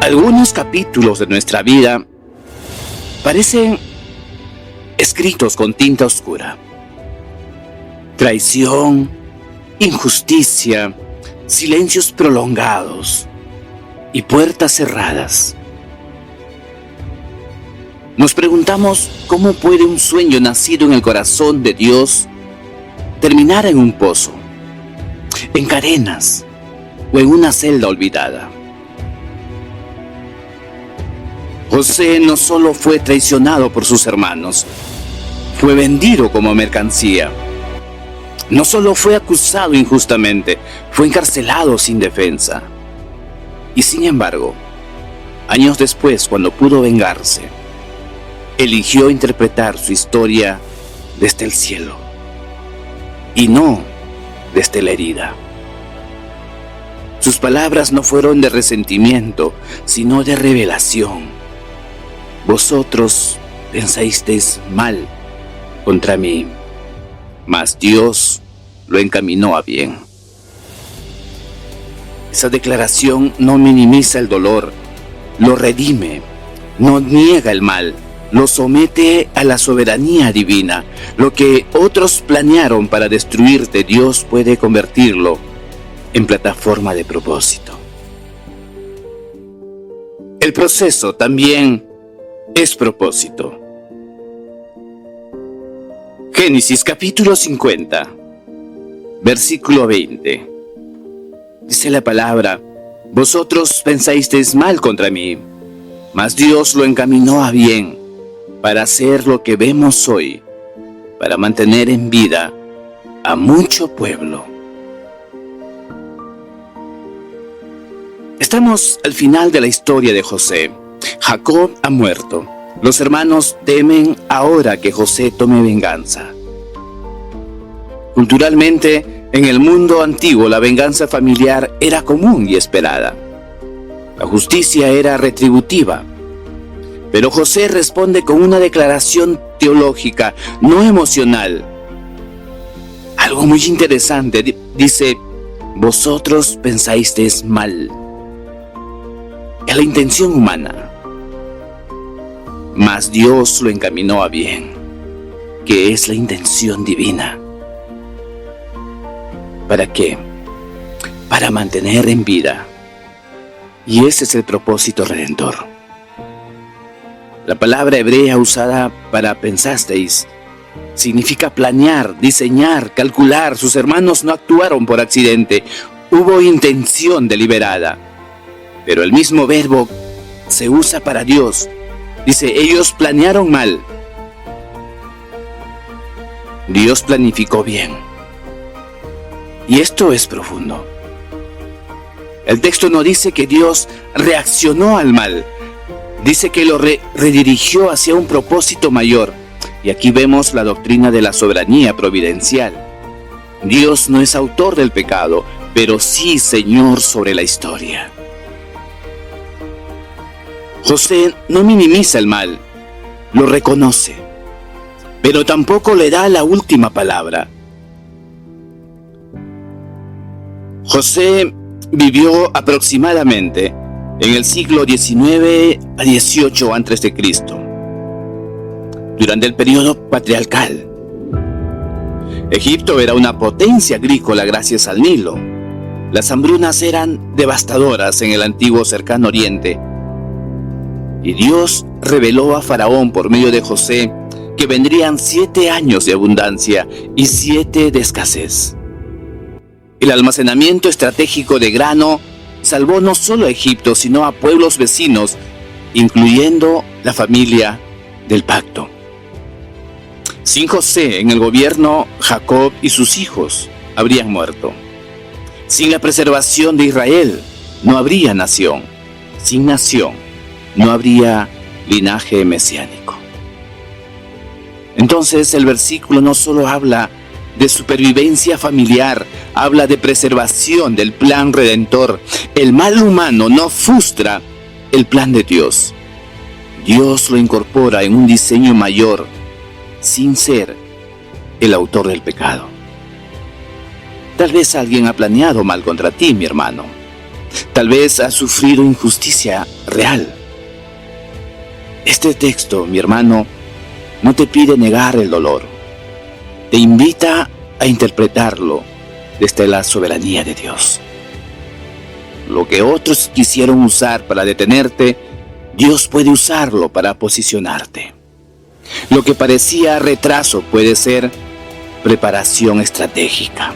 Algunos capítulos de nuestra vida parecen escritos con tinta oscura. Traición, injusticia, silencios prolongados y puertas cerradas. Nos preguntamos cómo puede un sueño nacido en el corazón de Dios terminar en un pozo, en cadenas o en una celda olvidada. José no solo fue traicionado por sus hermanos, fue vendido como mercancía. No solo fue acusado injustamente, fue encarcelado sin defensa. Y sin embargo, años después, cuando pudo vengarse, eligió interpretar su historia desde el cielo y no desde la herida. Sus palabras no fueron de resentimiento, sino de revelación. Vosotros pensasteis mal contra mí, mas Dios lo encaminó a bien. Esa declaración no minimiza el dolor, lo redime, no niega el mal, lo somete a la soberanía divina. Lo que otros planearon para destruirte, Dios puede convertirlo en plataforma de propósito. El proceso también es propósito. Génesis capítulo 50, versículo 20. Dice la palabra: vosotros pensasteis mal contra mí, mas Dios lo encaminó a bien, para hacer lo que vemos hoy, para mantener en vida a mucho pueblo. Estamos al final de la historia de José. Jacob ha muerto. Los hermanos temen ahora que José tome venganza. Culturalmente, en el mundo antiguo, la venganza familiar era común y esperada. La justicia era retributiva. Pero José responde con una declaración teológica, no emocional. Algo muy interesante. Dice: vosotros pensasteis mal. Es la intención humana. Mas Dios lo encaminó a bien, que es la intención divina. ¿Para qué? Para mantener en vida. Y ese es el propósito redentor. La palabra hebrea usada para pensasteis significa planear, diseñar, calcular. Sus hermanos no actuaron por accidente. Hubo intención deliberada. Pero el mismo verbo se usa para Dios. Dice: ellos planearon mal. Dios planificó bien. Y esto es profundo. El texto no dice que Dios reaccionó al mal. Dice que lo redirigió hacia un propósito mayor. Y aquí vemos la doctrina de la soberanía providencial. Dios no es autor del pecado, pero sí Señor sobre la historia. José no minimiza el mal, lo reconoce, pero tampoco le da la última palabra. José vivió aproximadamente en el siglo XIX a XVIII a.C., durante el periodo patriarcal. Egipto era una potencia agrícola gracias al Nilo. Las hambrunas eran devastadoras en el antiguo cercano oriente. Y Dios reveló a Faraón por medio de José que vendrían 7 años de abundancia y 7 de escasez. El almacenamiento estratégico de grano salvó no solo a Egipto, sino a pueblos vecinos, incluyendo la familia del pacto. Sin José en el gobierno, Jacob y sus hijos habrían muerto. Sin la preservación de Israel, no habría nación. Sin nación, no habría linaje mesiánico. Entonces el versículo no solo habla de supervivencia familiar, habla de preservación del plan redentor. El mal humano no frustra el plan de Dios. Dios lo incorpora en un diseño mayor, sin ser el autor del pecado. Tal vez alguien ha planeado mal contra ti, mi hermano. Tal vez has sufrido injusticia real. Este texto, mi hermano, no te pide negar el dolor. Te invita a interpretarlo desde la soberanía de Dios. Lo que otros quisieron usar para detenerte, Dios puede usarlo para posicionarte. Lo que parecía retraso puede ser preparación estratégica.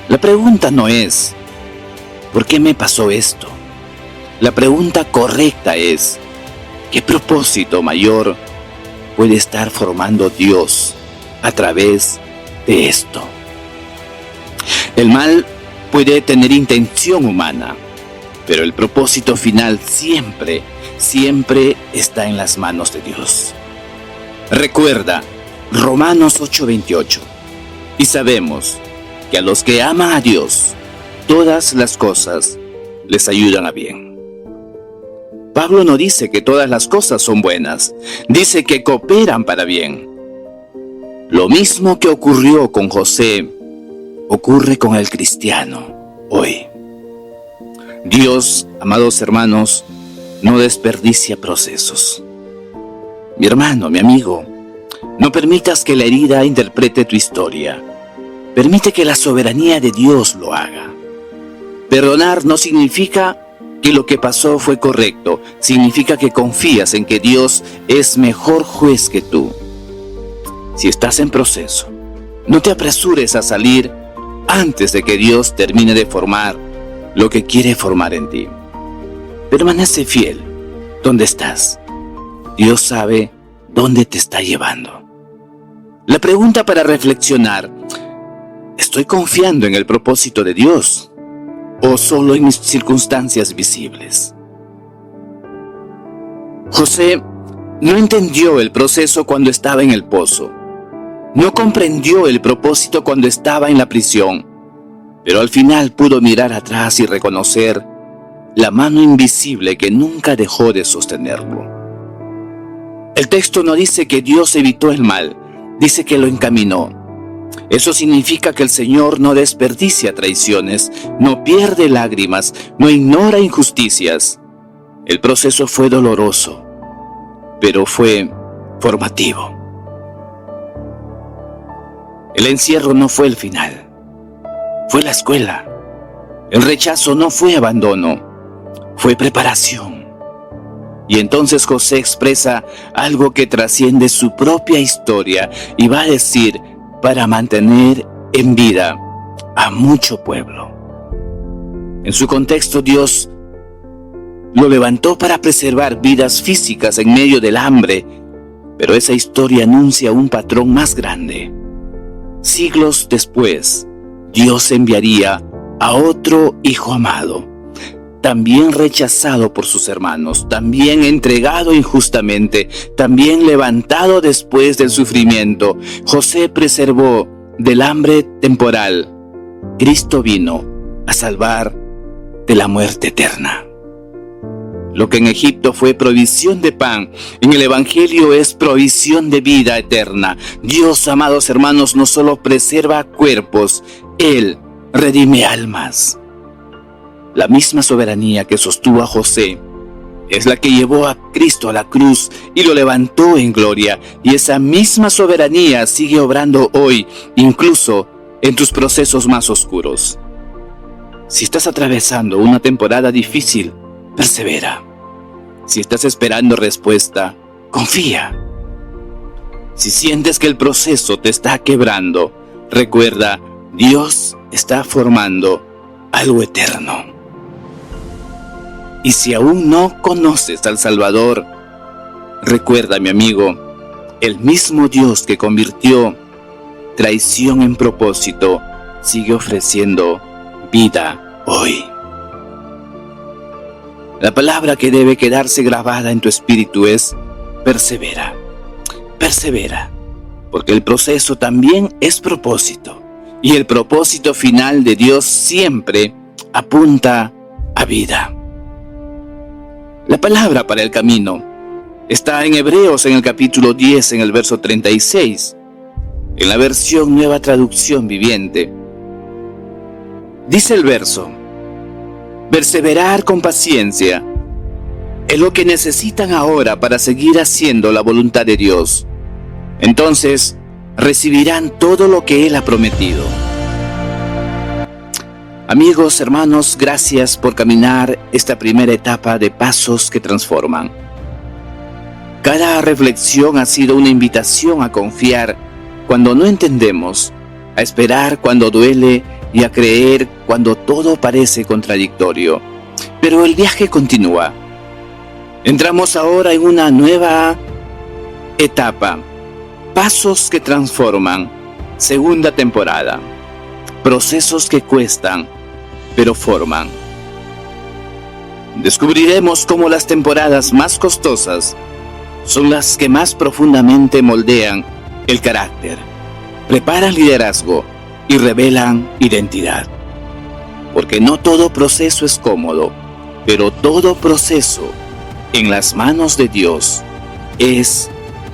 La pregunta no es, ¿por qué me pasó esto? La pregunta correcta es, ¿qué propósito mayor puede estar formando Dios a través de esto? El mal puede tener intención humana, pero el propósito final siempre está en las manos de Dios. Recuerda Romanos 8:28, y sabemos que a los que aman a Dios, todas las cosas les ayudan a bien. Pablo no dice que todas las cosas son buenas, dice que cooperan para bien. Lo mismo que ocurrió con José, ocurre con el cristiano hoy. Dios, amados hermanos, no desperdicia procesos. Mi hermano, mi amigo, no permitas que la herida interprete tu historia. Permite que la soberanía de Dios lo haga. Perdonar no significa que lo que pasó fue correcto, significa que confías en que Dios es mejor juez que tú. Si estás en proceso, no te apresures a salir antes de que Dios termine de formar lo que quiere formar en ti. Permanece fiel donde estás. Dios sabe dónde te está llevando. La pregunta para reflexionar: ¿estoy confiando en el propósito de Dios o solo en mis circunstancias visibles? José no entendió el proceso cuando estaba en el pozo. No comprendió el propósito cuando estaba en la prisión, pero al final pudo mirar atrás y reconocer la mano invisible que nunca dejó de sostenerlo. El texto no dice que Dios evitó el mal, dice que lo encaminó. Eso significa que el Señor no desperdicia traiciones, no pierde lágrimas, no ignora injusticias. El proceso fue doloroso, pero fue formativo. El encierro no fue el final, fue la escuela. El rechazo no fue abandono, fue preparación. Y entonces José expresa algo que trasciende su propia historia y va a decir: para mantener en vida a mucho pueblo. En su contexto, Dios lo levantó para preservar vidas físicas en medio del hambre, pero esa historia anuncia un patrón más grande. Siglos después, Dios enviaría a otro hijo amado, también rechazado por sus hermanos, también entregado injustamente, también levantado después del sufrimiento. José preservó del hambre temporal. Cristo vino a salvar de la muerte eterna. Lo que en Egipto fue provisión de pan, en el Evangelio es provisión de vida eterna. Dios, amados hermanos, no solo preserva cuerpos, Él redime almas. La misma soberanía que sostuvo a José es la que llevó a Cristo a la cruz y lo levantó en gloria. Y esa misma soberanía sigue obrando hoy, incluso en tus procesos más oscuros. Si estás atravesando una temporada difícil, persevera. Si estás esperando respuesta, confía. Si sientes que el proceso te está quebrando, recuerda, Dios está formando algo eterno. Y si aún no conoces al Salvador, recuerda, mi amigo, el mismo Dios que convirtió traición en propósito, sigue ofreciendo vida hoy. La palabra que debe quedarse grabada en tu espíritu es: persevera. Persevera, porque el proceso también es propósito. Y el propósito final de Dios siempre apunta a vida. La palabra para el camino está en Hebreos en el capítulo 10, en el verso 36, en la versión Nueva Traducción Viviente. Dice el verso: Perseverar con paciencia es lo que necesitan ahora para seguir haciendo la voluntad de Dios. Entonces, recibirán todo lo que Él ha prometido. Amigos, hermanos, gracias por caminar esta primera etapa de Pasos que Transforman. Cada reflexión ha sido una invitación a confiar cuando no entendemos, a esperar cuando duele y a creer cuando todo parece contradictorio. Pero el viaje continúa. Entramos ahora en una nueva etapa. Pasos que Transforman, segunda temporada. Procesos que cuestan, pero forman. Descubriremos cómo las temporadas más costosas son las que más profundamente moldean el carácter, preparan liderazgo y revelan identidad. Porque no todo proceso es cómodo, pero todo proceso en las manos de Dios es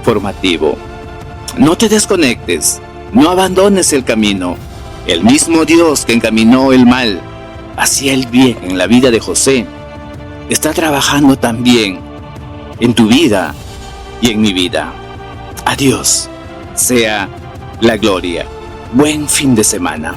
formativo. No te desconectes, no abandones el camino. El mismo Dios que encaminó el mal hacia el bien en la vida de José, está trabajando también en tu vida y en mi vida. A Dios sea la gloria. Buen fin de semana.